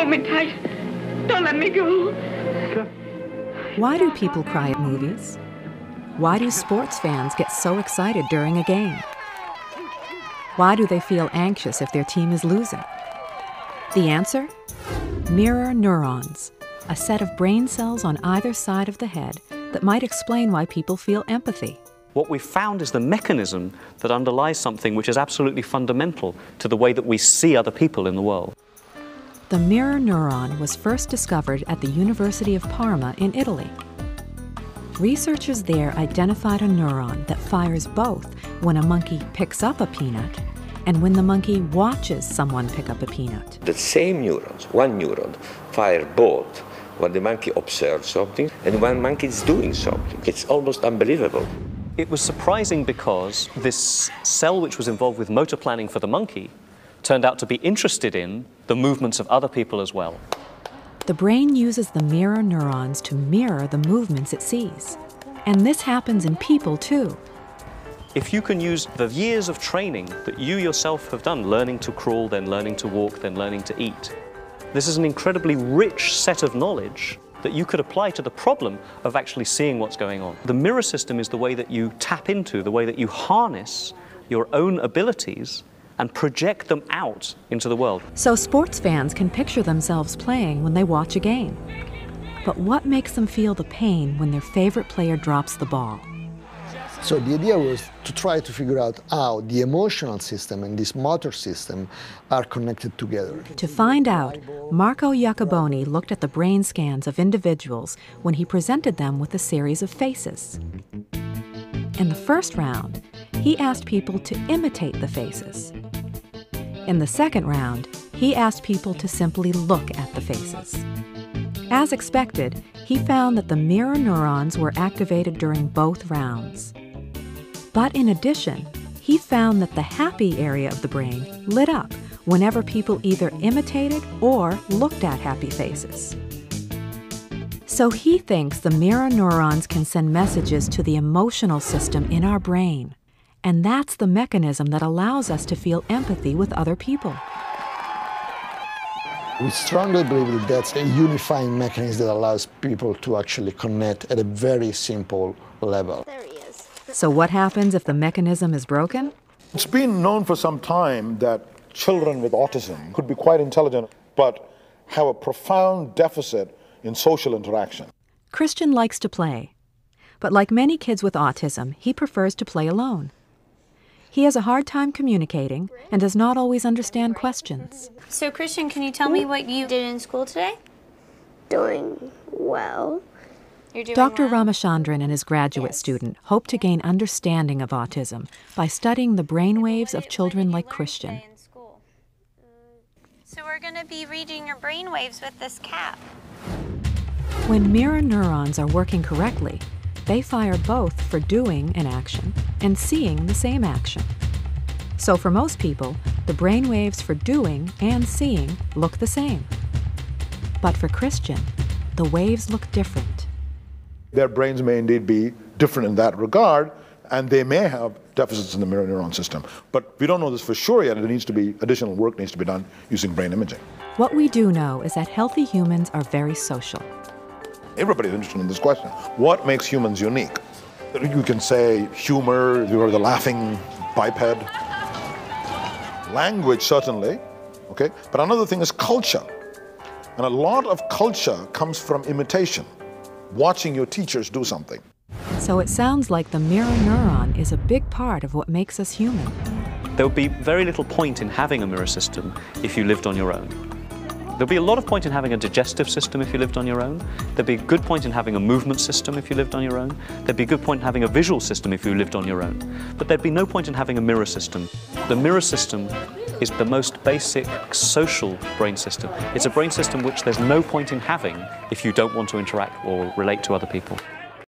Hold me tight. Don't let me go. Why do people cry at movies? Why do sports fans get so excited during a game? Why do they feel anxious if their team is losing? The answer? Mirror neurons, a set of brain cells on either side of the head that might explain why people feel empathy. What we've found is the mechanism that underlies something which is absolutely fundamental to the way that we see other people in the world. The mirror neuron was first discovered at the University of Parma in Italy. Researchers there identified a neuron that fires both when a monkey picks up a peanut and when the monkey watches someone pick up a peanut. The same neurons, one neuron, fire both when the monkey observes something and when monkey is doing something. It's almost unbelievable. It was surprising because this cell which was involved with motor planning for the monkey turned out to be interested in the movements of other people as well. The brain uses the mirror neurons to mirror the movements it sees. And this happens in people too. If you can use the years of training that you yourself have done, learning to crawl, then learning to walk, then learning to eat, this is an incredibly rich set of knowledge that you could apply to the problem of actually seeing what's going on. The mirror system is the way that you tap into, the way that you harness your own abilities and project them out into the world. So sports fans can picture themselves playing when they watch a game. But what makes them feel the pain when their favorite player drops the ball? So the idea was to try to figure out how the emotional system and this motor system are connected together. To find out, Marco Iacoboni looked at the brain scans of individuals when he presented them with a series of faces. In the first round, he asked people to imitate the faces. In the second round, he asked people to simply look at the faces. As expected, he found that the mirror neurons were activated during both rounds. But in addition, he found that the happy area of the brain lit up whenever people either imitated or looked at happy faces. So he thinks the mirror neurons can send messages to the emotional system in our brain. And that's the mechanism that allows us to feel empathy with other people. We strongly believe that that's a unifying mechanism that allows people to actually connect at a very simple level. There he is. So what happens if the mechanism is broken? It's been known for some time that children with autism could be quite intelligent, but have a profound deficit in social interaction. Christian likes to play. But like many kids with autism, he prefers to play alone. He has a hard time communicating and does not always understand questions. So, Christian, can you tell me what you did in school today? Doing well. You're doing Dr. well? Ramachandran and his graduate student hope to gain understanding of autism by studying the brainwaves of children like Christian. So we're going to be reading your brainwaves with this cap. When mirror neurons are working correctly, they fire both for doing an action and seeing the same action. So for most people, the brainwaves for doing and seeing look the same. But for Christian, the waves look different. Their brains may indeed be different in that regard, and they may have deficits in the mirror neuron system. But we don't know this for sure yet. Additional work needs to be done using brain imaging. What we do know is that healthy humans are very social. Everybody's interested in this question. What makes humans unique? You can say humor, you're the laughing biped. Language, certainly, okay? But another thing is culture. And a lot of culture comes from imitation, watching your teachers do something. So it sounds like the mirror neuron is a big part of what makes us human. There would be very little point in having a mirror system if you lived on your own. There'd be a lot of point in having a digestive system if you lived on your own. There'd be a good point in having a movement system if you lived on your own. There'd be a good point in having a visual system if you lived on your own. But there'd be no point in having a mirror system. The mirror system is the most basic social brain system. It's a brain system which there's no point in having if you don't want to interact or relate to other people.